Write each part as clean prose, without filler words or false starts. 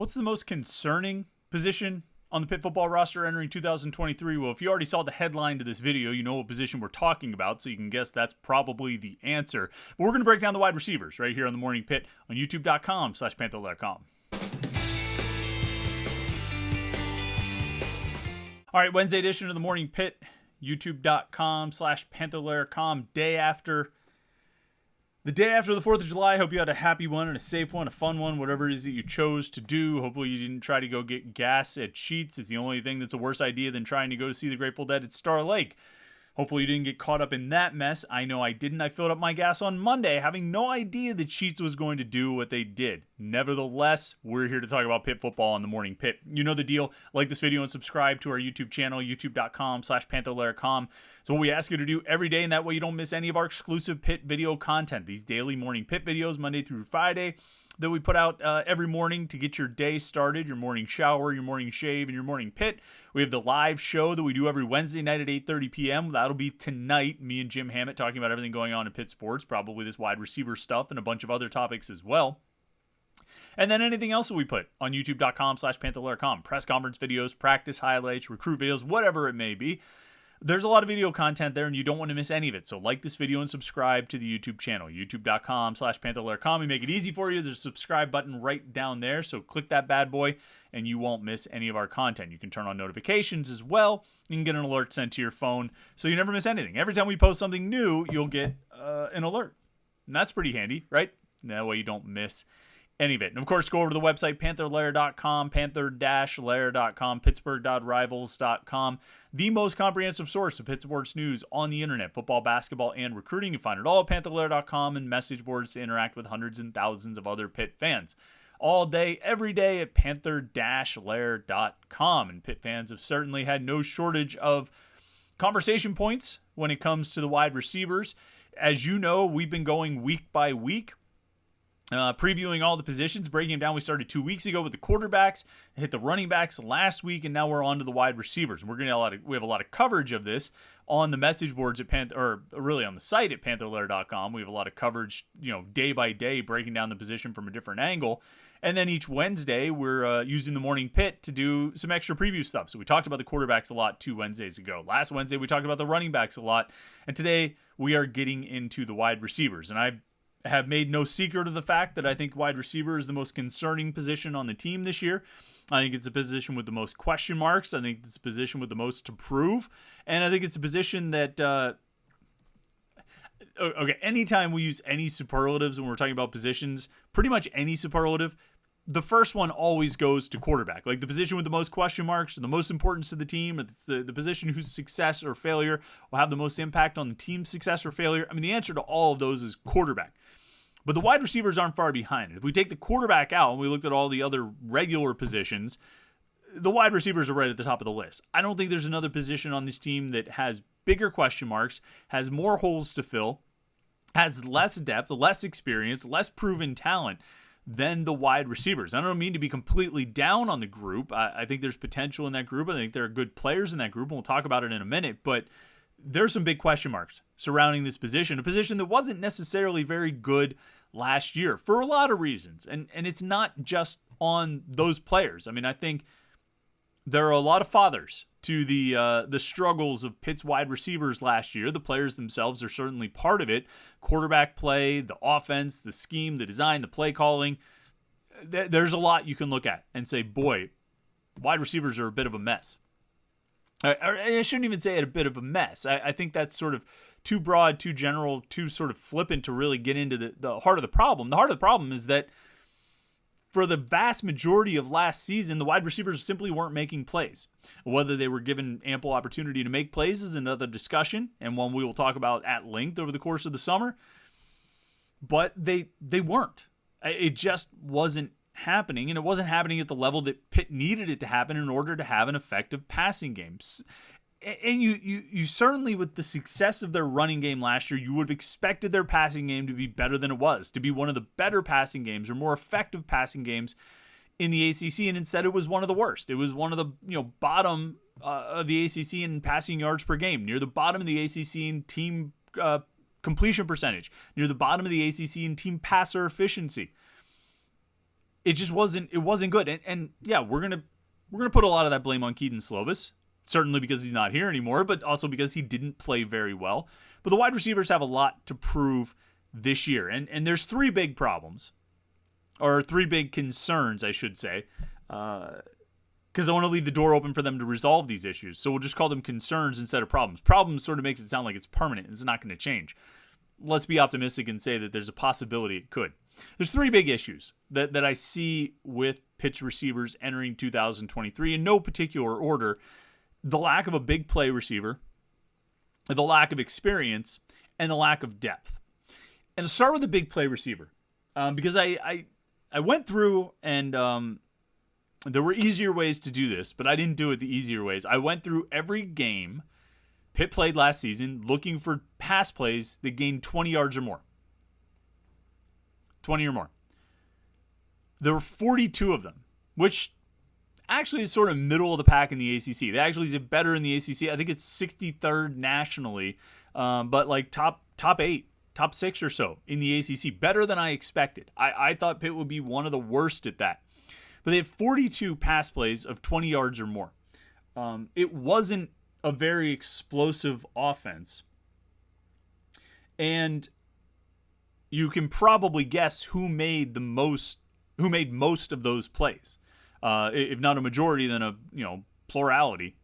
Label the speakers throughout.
Speaker 1: What's the most concerning position on the Pitt football roster entering 2023? Well, if you already saw the headline to this video, you know what position we're talking about, so you can guess that's probably the answer. But we're going to break down the wide receivers right here on the Morning Pitt on youtube.com/Panther-Lair.com. All right, Wednesday edition of the Morning Pitt, youtube.com/Panther-Lair.com, the day after the 4th of July. I hope you had a happy one and a safe one, a fun one, whatever it is that you chose to do. Hopefully you didn't try to go get gas at Sheetz. It's the only thing that's a worse idea than trying to go to see the Grateful Dead at Star Lake. Hopefully you didn't get caught up in that mess. I know I didn't. I filled up my gas on Monday, having no idea that Sheetz was going to do what they did. Nevertheless, we're here to talk about Pitt football on the Morning Pitt. You know the deal. Like this video and subscribe to our YouTube channel, youtube.com/Panther-Lair.com. So what we ask you to do every day, and that way you don't miss any of our exclusive Pitt video content. These daily Morning Pitt videos, Monday through Friday, that we put out every morning to get your day started, your morning shower, your morning shave, and your morning pit. We have the live show that we do every Wednesday night at 8:30 p.m. That'll be tonight, me and Jim Hammett talking about everything going on in Pitt sports, probably this wide receiver stuff and a bunch of other topics as well. And then anything else that we put on youtube.com/Panther-Lair.com, press conference videos, practice highlights, recruit videos, whatever it may be. There's a lot of video content there, and you don't want to miss any of it. So like this video and subscribe to the YouTube channel, youtube.com/Panther-Lair.com. We make it easy for you. There's a subscribe button right down there, so click that bad boy, and you won't miss any of our content. You can turn on notifications as well. You can get an alert sent to your phone, so you never miss anything. Every time we post something new, you'll get an alert. And that's pretty handy, right? That way you don't miss any of it. And of course, go over to the website, Panther-Lair.com, Panther-Lair.com, Pittsburgh.rivals.com, the most comprehensive source of Pitt sports news on the internet, football, basketball, and recruiting. You find it all at Panther-Lair.com and message boards to interact with hundreds and thousands of other Pitt fans. All day, every day at Panther-Lair.com. And Pitt fans have certainly had no shortage of conversation points when it comes to the wide receivers. As you know, we've been going week by week, previewing all the positions, breaking them down. We started 2 weeks ago with the quarterbacks, hit the running backs last week, and now we're on to the wide receivers. We have a lot of coverage of this on the message boards at really on the site at Panther-Lair.com. We have a lot of coverage, day by day, breaking down the position from a different angle. And then each Wednesday, we're using the Morning Pitt to do some extra preview stuff. So we talked about the quarterbacks a lot 2 Wednesdays ago. Last Wednesday, we talked about the running backs a lot. And today, we are getting into the wide receivers. And I have made no secret of the fact that I think wide receiver is the most concerning position on the team this year. I think it's a position with the most question marks. I think it's a position with the most to prove. And I think it's a position that, anytime we use any superlatives when we're talking about positions, pretty much any superlative, the first one always goes to quarterback. Like the position with the most question marks, the most importance to the team, it's the position whose success or failure will have the most impact on the team's success or failure. I mean, the answer to all of those is quarterback. But the wide receivers aren't far behind. If we take the quarterback out and we looked at all the other regular positions, the wide receivers are right at the top of the list. I don't think there's another position on this team that has bigger question marks, has more holes to fill, has less depth, less experience, less proven talent than the wide receivers. I don't mean to be completely down on the group. I think there's potential in that group. I think there are good players in that group, and we'll talk about it in a minute. But there's some big question marks surrounding this position, a position that wasn't necessarily very good last year for a lot of reasons. And it's not just on those players. I mean, I think there are a lot of fathers to the struggles of Pitt's wide receivers last year. The players themselves are certainly part of it. Quarterback play, the offense, the scheme, the design, the play calling. There's a lot you can look at and say, boy, wide receivers are a bit of a mess. I shouldn't even say it a bit of a mess. I think that's sort of too broad, too general, too sort of flippant to really get into the heart of the problem. The heart of the problem is that for the vast majority of last season, the wide receivers simply weren't making plays. Whether they were given ample opportunity to make plays is another discussion, and one we will talk about at length over the course of the summer. But they weren't. It just wasn't happening, and it wasn't happening at the level that Pitt needed it to happen in order to have an effective passing game. And you certainly, with the success of their running game last year, you would have expected their passing game to be better than it was, to be one of the better passing games or more effective passing games in the ACC, and instead it was one of the worst. It was one of the bottom of the ACC in passing yards per game, near the bottom of the ACC in team completion percentage, near the bottom of the ACC in team passer efficiency. it just wasn't good. And yeah, we're gonna put a lot of that blame on Keaton Slovis, certainly because he's not here anymore, but also because he didn't play very well. But the wide receivers have a lot to prove this year, and there's three big problems, or three big concerns, I should say, because I want to leave the door open for them to resolve these issues. So we'll just call them concerns instead of problems. Problems sort of makes it sound like it's permanent and it's not going to change. Let's be optimistic and say that there's a possibility it could. There's three big issues that I see with Pitt's receivers entering 2023 in no particular order. The lack of a big play receiver, the lack of experience, and the lack of depth. And to start with the big play receiver, because I went through and there were easier ways to do this, but I didn't do it the easier ways. I went through every game Pitt played last season looking for pass plays that gained 20 yards or more. 20 or more. There were 42 of them, which actually is sort of middle of the pack in the ACC. They actually did better in the ACC. I think it's 63rd nationally, but like top 8, top 6 or so in the ACC. Better than I expected. I thought Pitt would be one of the worst at that. But they have 42 pass plays of 20 yards or more. It wasn't a very explosive offense. And you can probably guess who made most of those plays. If not a majority, then a plurality.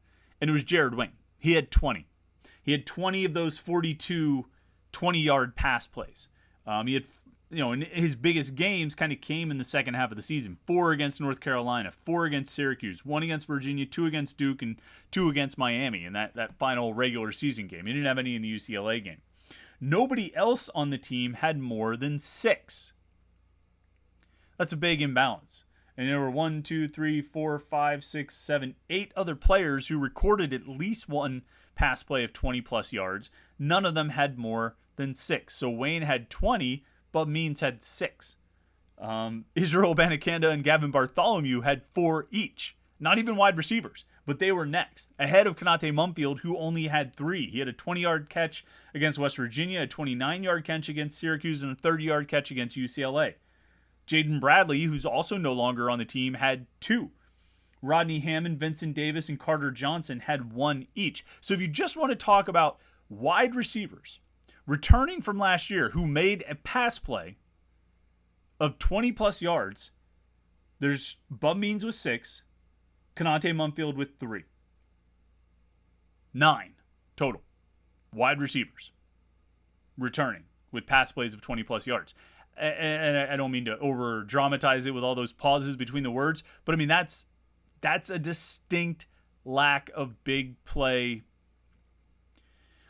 Speaker 1: And it was Jared Wayne. He had 20. He had 20 of those 42 20-yard pass plays. He had, and his biggest games kind of came in the second half of the season. 4 against North Carolina, 4 against Syracuse, 1 against Virginia, 2 against Duke, and 2 against Miami in that final regular season game. He didn't have any in the UCLA game. Nobody else on the team had more than 6. That's a big imbalance. And there were 1, 2, 3, 4, 5, 6, 7, 8 other players who recorded at least one pass play of 20-plus yards. None of them had more than 6. So Wayne had 20, but Means had 6. Israel Abanikanda and Gavin Bartholomew had 4 each. Not even wide receivers, but they were next, ahead of Konate Mumfield, who only had 3. He had a 20-yard catch against West Virginia, a 29-yard catch against Syracuse, and a 30-yard catch against UCLA. Jaden Bradley, who's also no longer on the team, had 2. Rodney Hammond, Vincent Davis, and Carter Johnson had 1 each. So if you just want to talk about wide receivers returning from last year who made a pass play of 20-plus yards, there's Bub Means with 6, Konate Mumfield with 3. 9 total wide receivers returning with pass plays of 20-plus yards. And I don't mean to over dramatize it with all those pauses between the words, but I mean that's a distinct lack of big play.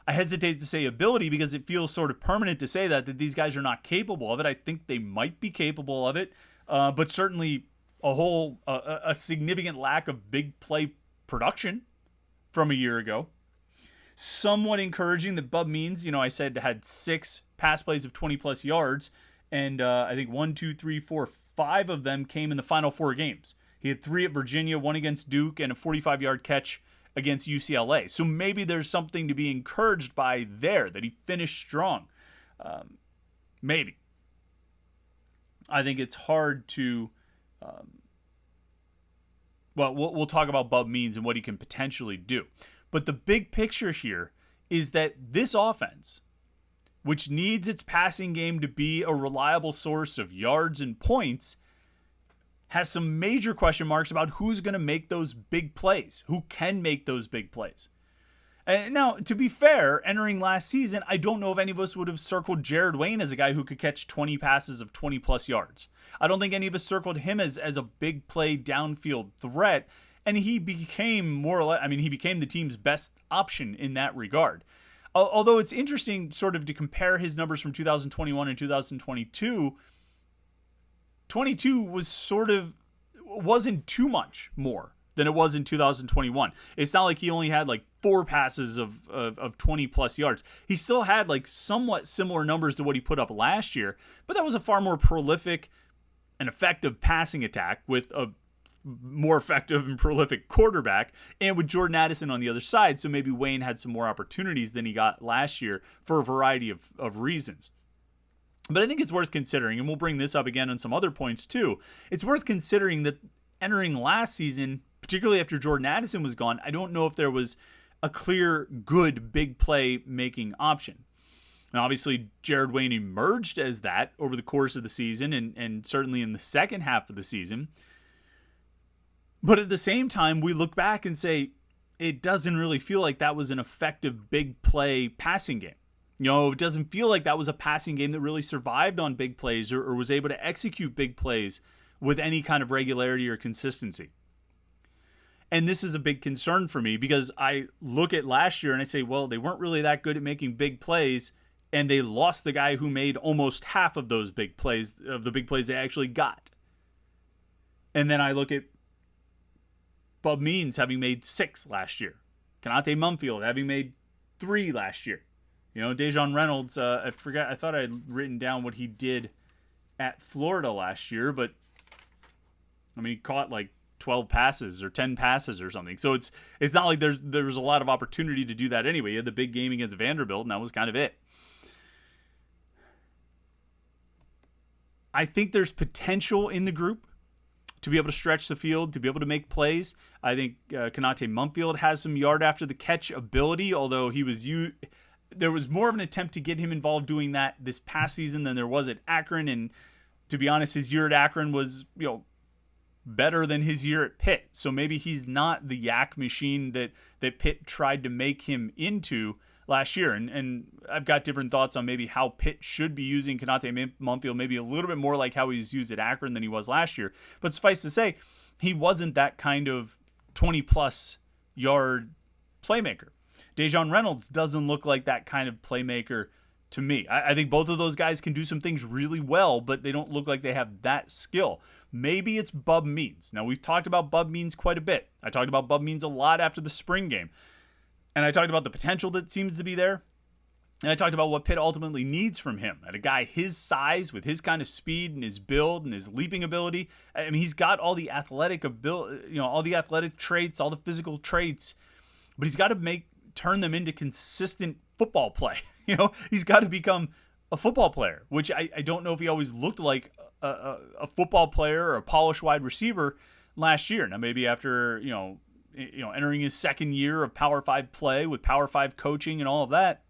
Speaker 1: I hesitate to say ability because it feels sort of permanent to say that these guys are not capable of it. I think they might be capable of it, but certainly a significant lack of big play production from a year ago. Somewhat encouraging that Bub Means, I said had 6 pass plays of 20-plus yards. And I think 1, 2, 3, 4, 5 of them came in the final 4 games. He had 3 at Virginia, 1 against Duke, and a 45-yard catch against UCLA. So maybe there's something to be encouraged by there, that he finished strong. Maybe. I think it's hard to... we'll talk about Bub Means and what he can potentially do. But the big picture here is that this offense, which needs its passing game to be a reliable source of yards and points, has some major question marks about who's going to make those big plays, who can make those big plays. And now, to be fair, entering last season, I don't know if any of us would have circled Jared Wayne as a guy who could catch 20 passes of 20-plus yards. I don't think any of us circled him as a big play downfield threat, and he became he became the team's best option in that regard. Although it's interesting sort of to compare his numbers from 2021 and 2022, 22 wasn't too much more than it was in 2021. It's not like he only had like 4 passes of 20-plus yards. He still had like somewhat similar numbers to what he put up last year, but that was a far more prolific and effective passing attack with a more effective and prolific quarterback, and with Jordan Addison on the other side, so maybe Wayne had some more opportunities than he got last year for a variety of reasons. But I think it's worth considering, and we'll bring this up again on some other points too. It's worth considering that entering last season, particularly after Jordan Addison was gone, I don't know if there was a clear, good, big play making option. And obviously, Jared Wayne emerged as that over the course of the season and certainly in the second half of the season. But at the same time, we look back and say, it doesn't really feel like that was an effective big play passing game. It doesn't feel like that was a passing game that really survived on big plays or was able to execute big plays with any kind of regularity or consistency. And this is a big concern for me because I look at last year and I say, well, they weren't really that good at making big plays, and they lost the guy who made almost half of those big plays, of the big plays they actually got. And then I look at Bub Means having made 6 last year. Konate Mumfield having made 3 last year. Dejon Reynolds, I thought I had written down what he did at Florida last year, but he caught like 12 passes or 10 passes or something. So it's not like there was a lot of opportunity to do that anyway. He had the big game against Vanderbilt, and that was kind of it. I think there's potential in the group to be able to stretch the field, to be able to make plays. I think Konate Mumfield has some yard after the catch ability, although there was more of an attempt to get him involved doing that this past season than there was at Akron. And to be honest, his year at Akron was, better than his year at Pitt. So maybe he's not the yak machine that Pitt tried to make him into last year. And I've got different thoughts on maybe how Pitt should be using Konate Mumfield, maybe a little bit more like how he was used at Akron than he was last year. But suffice to say, he wasn't that kind of 20-plus yard playmaker. Dejon Reynolds doesn't look like that kind of playmaker to me. I think both of those guys can do some things really well, but they don't look like they have that skill. Maybe it's Bub Means. Now, we've talked about Bub Means quite a bit. I talked about Bub Means a lot after the spring game. And I talked about the potential that seems to be there. And I talked about what Pitt ultimately needs from him. And a guy his size, with his kind of speed and his build and his leaping ability. He's got all the athletic all the athletic traits, all the physical traits. But he's got to turn them into consistent football play. He's got to become a football player, which I don't know if he always looked like a football player or a polished wide receiver last year. Now, maybe after, entering his second year of Power 5 play with Power 5 coaching and all of that,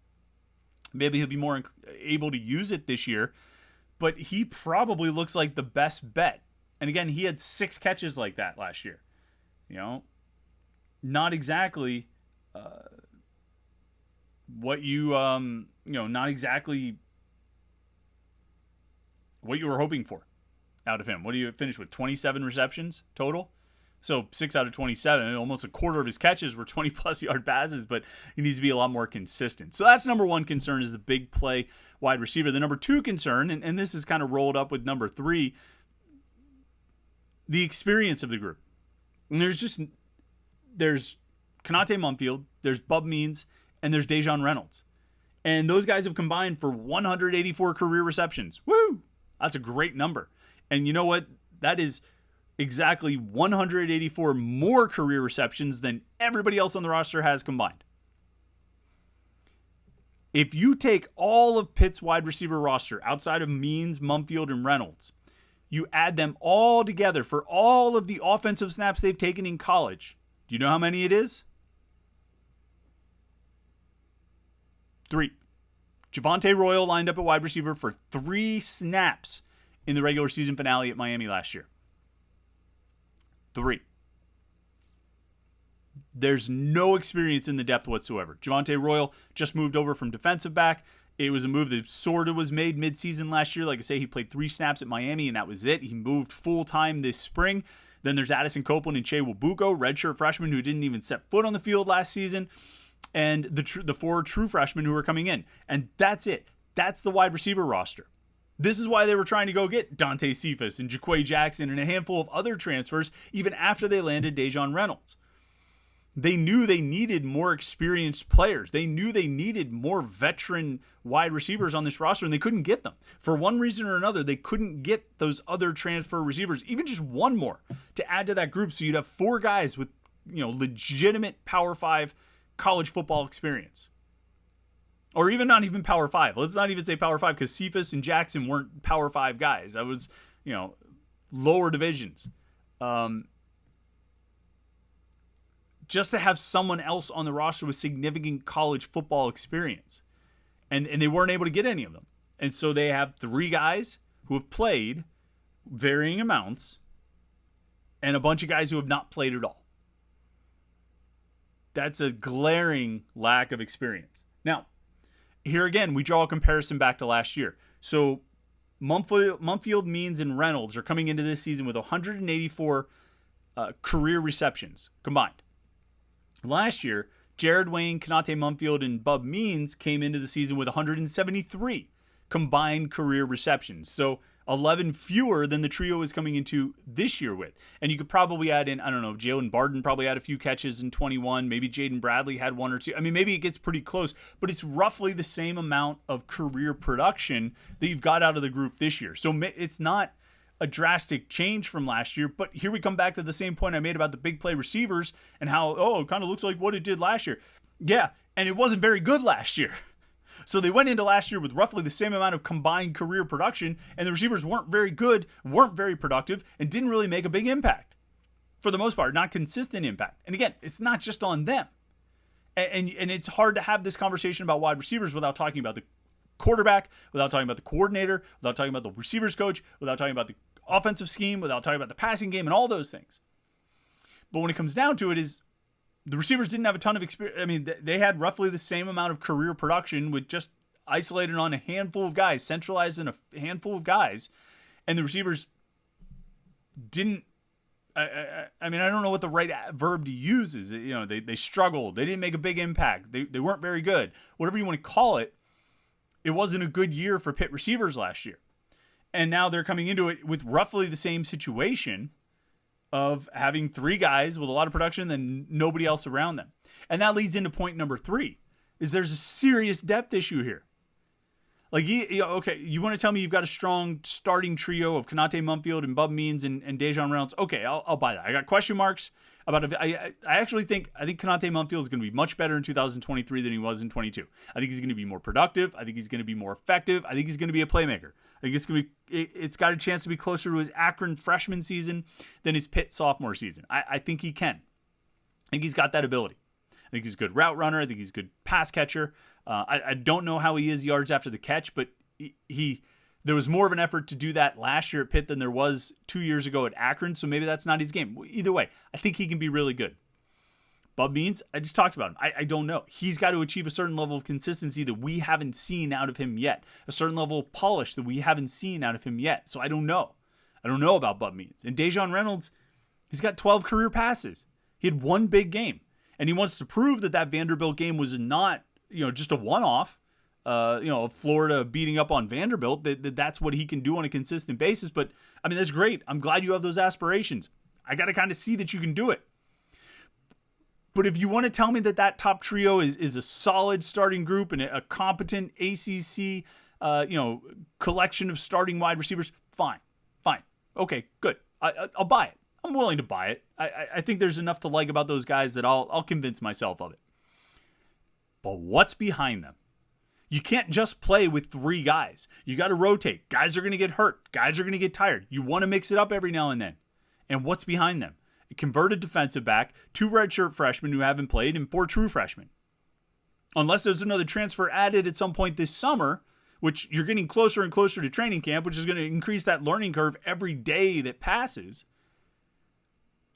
Speaker 1: maybe he'll be more able to use it this year. But he probably looks like the best bet. And again, he had 6 catches like that last year. Not exactly what you not exactly what you were hoping for out of him. What do you finish with? 27 receptions total? So 6 out of 27, almost a quarter of his catches were 20-plus yard passes, but he needs to be a lot more consistent. So that's number one concern, is the big play wide receiver. The number 2 concern, and this is kind of rolled up with number 3, the experience of the group. And there's Konate Mumfield, there's Bub Means, and there's Dejon Reynolds. And those guys have combined for 184 career receptions. Woo! That's a great number. And you know what? That is exactly 184 more career receptions than everybody else on the roster has combined. If you take all of Pitt's wide receiver roster outside of Means, Mumfield, and Reynolds, you add them all together for all of the offensive snaps they've taken in college. Do you know how many it is? 3. Javonte Royal lined up at wide receiver for 3 snaps in the regular season finale at Miami last year. 3. There's no experience in the depth whatsoever. Javonte Royal just moved over from defensive back. It was a move that sort of was made midseason last year. Like I say, he played 3 snaps at Miami, and that was it. He moved full-time this spring. Then there's Addison Copeland and Che Wabuko, redshirt freshmen who didn't even set foot on the field last season, and the 4 true freshmen who are coming in. And that's it. That's the wide receiver roster. This is why they were trying to go get Dante Cephas and Jaquay Jackson and a handful of other transfers even after they landed Dejon Reynolds. They knew they needed more experienced players. They knew they needed more veteran wide receivers on this roster, and they couldn't get them. For one reason or another, they couldn't get those other transfer receivers, even just one more, to add to that group, so you'd have 4 guys with legitimate Power 5 college football experience. Or even not even Power 5. Let's not even say Power 5 because Cephas and Jackson weren't Power 5 guys. That was, lower divisions. Just to have someone else on the roster with significant college football experience. And they weren't able to get any of them. And so they have 3 guys who have played varying amounts and a bunch of guys who have not played at all. That's a glaring lack of experience. Now, here again, we draw a comparison back to last year. So Mumpfield, Means, and Reynolds are coming into this season with 184 career receptions combined. Last year, Jared Wayne, Konate Mumpfield, and Bub Means came into the season with 173 combined career receptions. So 11 fewer than the trio is coming into this year with. And you could probably add in, Jalen Barden probably had a few catches in 21. Maybe Jaden Bradley had 1 or 2. Maybe it gets pretty close, but it's roughly the same amount of career production that you've got out of the group this year. So it's not a drastic change from last year, but here we come back to the same point I made about the big play receivers and how, it kind of looks like what it did last year. Yeah, and it wasn't very good last year. So they went into last year with roughly the same amount of combined career production, and the receivers weren't very good, weren't very productive, and didn't really make a big impact. For the most part, not consistent impact. And again, it's not just on them. And it's hard to have this conversation about wide receivers without talking about the quarterback, without talking about the coordinator, without talking about the receivers coach, without talking about the offensive scheme, without talking about the passing game and all those things. But when it comes down to it is the receivers didn't have a ton of experience. They had roughly the same amount of career production with just isolated on a handful of guys, centralized in a handful of guys. And the receivers didn't, I don't know what the right verb to use is. They struggled. They didn't make a big impact. They weren't very good. Whatever you want to call it, it wasn't a good year for Pitt receivers last year. And now they're coming into it with roughly the same situation of having 3 guys with a lot of production and nobody else around them. And that leads into point number 3, is there's a serious depth issue here. Like, you want to tell me you've got a strong starting trio of Konate Mumpfield and Bub Means and Dejon Reynolds. Okay, I'll buy that. I got question marks about I actually think Konate Mumpfield is going to be much better in 2023 than he was in 22. I think he's going to be more productive. I think he's going to be more effective. I think he's going to be a playmaker. I think it's got a chance to be closer to his Akron freshman season than his Pitt sophomore season. I think he can. I think he's got that ability. I think he's a good route runner. I think he's a good pass catcher. I don't know how he is yards after the catch, but there was more of an effort to do that last year at Pitt than there was 2 years ago at Akron, so maybe that's not his game. Either way, I think he can be really good. Bub Means, I just talked about him. I don't know. He's got to achieve a certain level of consistency that we haven't seen out of him yet. A certain level of polish that we haven't seen out of him yet. So I don't know. I don't know about Bub Means. And Dejon Reynolds, he's got 12 career passes. He had 1 big game. And he wants to prove that Vanderbilt game was not, just a one-off, Florida beating up on Vanderbilt, that's what he can do on a consistent basis. But, that's great. I'm glad you have those aspirations. I got to kind of see that you can do it. But if you want to tell me that top trio is a solid starting group and a competent ACC, collection of starting wide receivers, fine. Okay, good. I'll buy it. I'm willing to buy it. I think there's enough to like about those guys that I'll convince myself of it. But what's behind them? You can't just play with 3 guys. You got to rotate. Guys are going to get hurt. Guys are going to get tired. You want to mix it up every now and then. And what's behind them? A converted defensive back, 2 redshirt freshmen who haven't played, and 4 true freshmen. Unless there's another transfer added at some point this summer, which you're getting closer and closer to training camp, which is going to increase that learning curve every day that passes.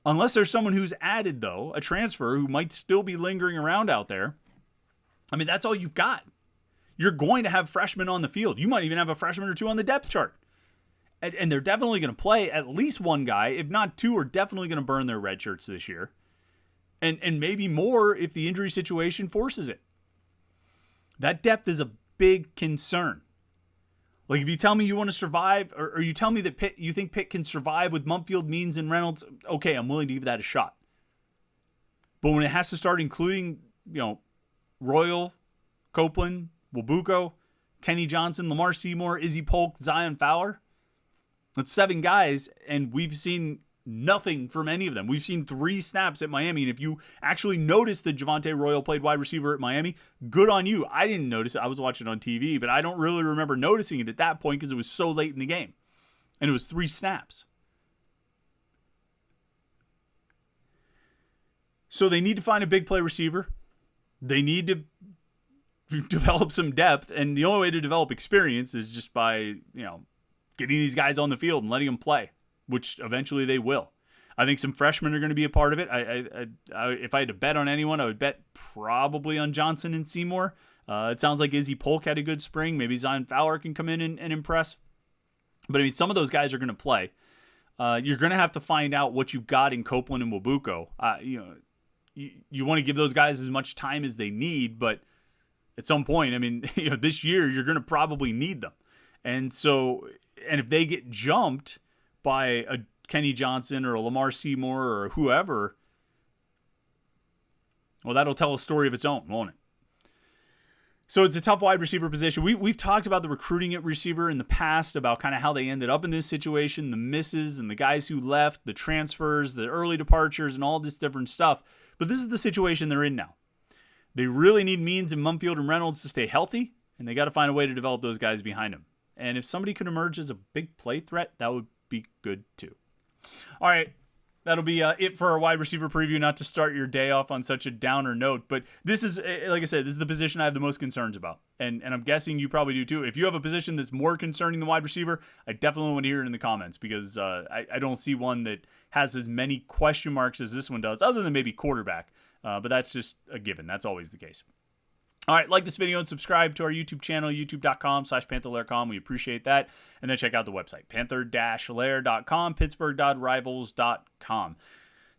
Speaker 1: Unless there's someone who's added, though, a transfer who might still be lingering around out there, that's all you've got. You're going to have freshmen on the field. You might even have a freshman or 2 on the depth chart. And they're definitely going to play. At least 1 guy, if not 2, are definitely going to burn their red shirts this year. And maybe more if the injury situation forces it. That depth is a big concern. Like, if you tell me you want to survive, or you tell me that you think Pitt can survive with Mumpfield, Means, and Reynolds, okay, I'm willing to give that a shot. But when it has to start including, Royal, Copeland, Wabuko, Kenny Johnson, Lamar Seymour, Izzy Polk, Zion Fowler, that's 7 guys, and we've seen nothing from any of them. We've seen 3 snaps at Miami, and if you actually noticed that Javonte Royal played wide receiver at Miami, good on you. I didn't notice it. I was watching it on TV, but I don't really remember noticing it at that point because it was so late in the game, and it was 3 snaps. So they need to find a big play receiver. They need to develop some depth, and the only way to develop experience is just by, getting these guys on the field and letting them play, which eventually they will. I think some freshmen are going to be a part of it. If I had to bet on anyone, I would bet probably on Johnson and Seymour. It sounds like Izzy Polk had a good spring. Maybe Zion Fowler can come in and impress. But, some of those guys are going to play. You're going to have to find out what you've got in Copeland and Wabuko. You want to give those guys as much time as they need, but at some point, this year, you're going to probably need them. And if they get jumped by a Kenny Johnson or a Lamar Seymour or whoever, well, that'll tell a story of its own, won't it? So it's a tough wide receiver position. We've talked about the recruiting at receiver in the past, about kind of how they ended up in this situation, the misses and the guys who left, the transfers, the early departures, and all this different stuff. But this is the situation they're in now. They really need Means and Mumfield and Reynolds to stay healthy, and they got to find a way to develop those guys behind them. And if somebody could emerge as a big play threat, that would be good too. All right, that'll be it for our wide receiver preview. Not to start your day off on such a downer note, but this is, like I said, this is the position I have the most concerns about. And I'm guessing you probably do too. If you have a position that's more concerning than wide receiver, I definitely want to hear it in the comments, because I don't see one that has as many question marks as this one does, other than maybe quarterback. But that's just a given. That's always the case. All right, like this video and subscribe to our YouTube channel, youtube.com/Panther-Lair.com. We appreciate that. And then check out the website, Panther-Lair.com, Pittsburgh.rivals.com.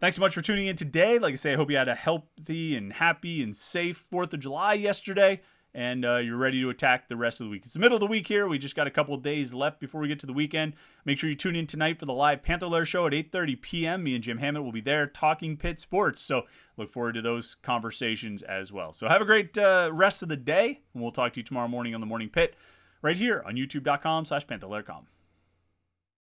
Speaker 1: Thanks so much for tuning in today. Like I say, I hope you had a healthy and happy and safe 4th of July yesterday, and you're ready to attack the rest of the week. It's the middle of the week here. We just got a couple of days left before we get to the weekend. Make sure you tune in tonight for the live Panther-Lair show at 8:30 p.m. Me and Jim Hammett will be there talking Pitt sports. So look forward to those conversations as well. So have a great rest of the day, and we'll talk to you tomorrow morning on the Morning Pitt right here on youtube.com/Panther-Lair.com.